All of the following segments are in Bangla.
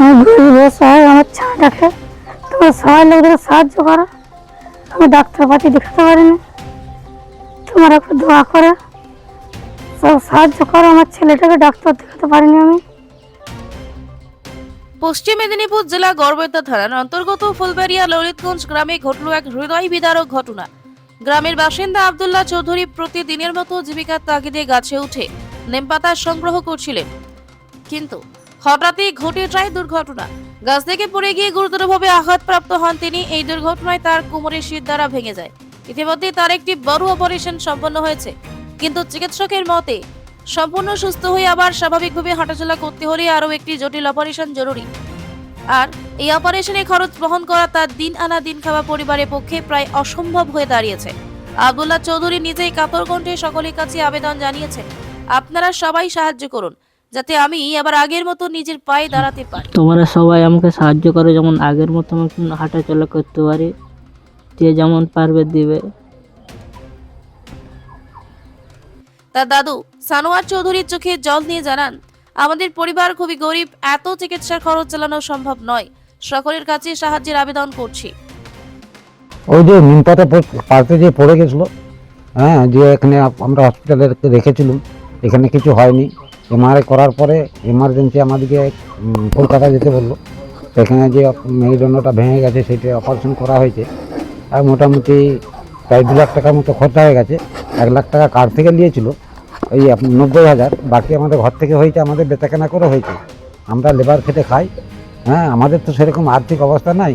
আমি গরিব অসহায়, আমার ছেলেটাকে তোমার সবাই লোকদের সাহায্য করো। আমি ডাক্তারপাতি দেখাতে পারিনি, তোমার একটু দোয়া করে সব সাহায্য করো। আমার ছেলেটাকে ডাক্তার দেখাতে পারিনি আমি। পশ্চিম মেদিনীপুর জেলা গড়বেতা থানার অন্তর্গত ফুলবাড়িয়া ললিতগঞ্জ গ্রামে ঘটল এক হৃদয় বিদারক ঘটনা। গ্রামের বাসিন্দা আব্দুল্লাহ চৌধুরী প্রতিদিনের মতো জীবিকার তাগিদে গাছে উঠে নিমপাতা সংগ্রহ করছিলেন, কিন্তু হঠাৎই ঘটে যায় দুর্ঘটনা। গাছ থেকে পড়ে গিয়ে গুরুতরভাবে আঘাতপ্রাপ্ত হন তিনি। এই দুর্ঘটনায় তার কোমরের শির দ্বারা ভেঙে যায়। ইতিমধ্যে তার একটি বড় অপারেশন সম্পন্ন হয়েছে, কিন্তু চিকিৎসকের মতে সম্পূর্ণ সুস্থ হয়ে আবার স্বাভাবিকভাবে হাঁটাচলা করতে হলে আরও একটি জটিল অপারেশন জরুরি। আর এই অপারেশনে খরচ বহন করা তার দিন আনা দিন খাওয়া পরিবারের পক্ষে প্রায় অসম্ভব হয়ে দাঁড়িয়েছে। আব্দুল্লাহ চৌধুরী নিজেই কাতর কণ্ঠে সকলের কাছে আবেদন জানিয়েছেন, আপনারা সবাই সাহায্য করুন যাতে আমি আবার আগের মতো নিজের পায়ে দাঁড়াতে পারি। তোমরা সবাই আমাকে সাহায্য করো, যেমন আগের মতো আমাকে হাঁটাচলা করতে পারি, যে যেমন পারবে দিবে। তার দাদু সানোয়ার চৌধুরীর চোখে জল নিয়ে জানান, আমাদের পরিবার খুবই গরিব, এত চিকিৎসার খরচ চালানো সম্ভব নয়, সকলের কাছে সাহায্যের আবেদন করছি। ওই যে নিমপাতা পাড়তে যে পড়ে গেছিলো, হ্যাঁ, যে এখানে আমরা হসপিটালে রেখেছিলাম, এখানে কিছু হয়নি। এমআরআই করার পরে এমার্জেন্সি আমাদেরকে কলকাতা যেতে বললো। সেখানে যে মেরুদণ্ডটা ভেঙে গেছে সেটা অপারেশন করা হয়েছে। আর মোটামুটি প্রায় 2 লাখ টাকার মতো খরচা হয়ে গেছে। 1 লাখ টাকা কার্ড থেকে নিয়েছিল, এই 90,000 বাকি আমাদের ঘর থেকে হয়েছে, আমাদের বেচাকেনা করে হয়েছে। আমরা লেবার খেটে খাই, হ্যাঁ, আমাদের তো সেরকম আর্থিক অবস্থা নাই।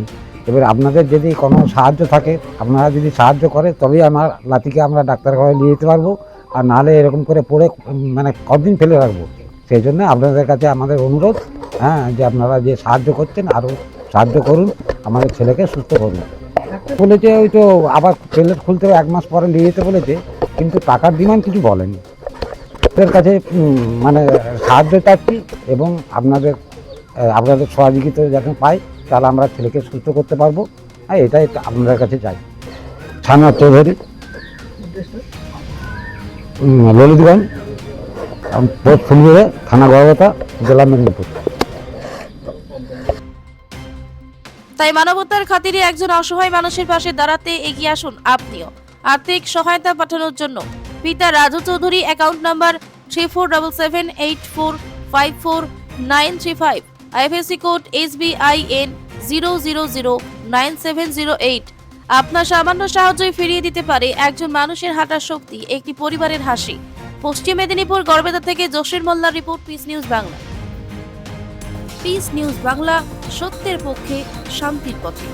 এবার আপনাদের যদি কোনো সাহায্য থাকে, আপনারা যদি সাহায্য করে তবেই আমার নাতিকে আমরা ডাক্তারখানায় নিয়ে যেতে পারবো, আর নাহলে এরকম করে পড়ে মানে কতদিন ফেলে রাখবো। সেই জন্য আপনাদের কাছে আমাদের অনুরোধ, হ্যাঁ, যে আপনারা যে সাহায্য করছেন আরও সাহায্য করুন, আমাদের ছেলেকে সুস্থ করুন। বলেছে ওই তো আবার প্লেট খুলতে 1 মাস পরে নিয়ে যেতে বলেছে, কিন্তু টাকার ডিমান্ড কিছু বলেনি। আপনাদের কাছে মানে সাহায্য চাচ্ছি, এবং আপনাদের সহযোগিতা যাতে পাই, তাহলে আমরা ছেলেকে সুস্থ করতে পারবো। আর এটাই আপনাদের কাছে চাই। সানোয়ার চৌধুরী, ললিতগঞ্জ, পোস্ট ফুলবাড়িয়া, থানা গড়বেতা, জেলা মেদিনীপুর। তাই মানবতার খাতিরে একজন অসহায় মানুষের পাশে দাঁড়াতে এগিয়ে আসুন আপনিও। আর্থিক সহায়তা পাঠানোর জন্য পিতা Raju Chowdhury, account number 3477845495, IFSC code SBIN 0009708। আপনার সামান্য সাহায্যই ফিরিয়ে দিতে পারে একজন মানুষের হাঁটার শক্তি, একটি পরিবারের হাসি। পশ্চিম মেদিনীপুর গড়বেতা থেকে জসির মোল্লার report, piece news Bangla. Piece news Bangla, সত্যের পক্ষে, শান্তির পথে।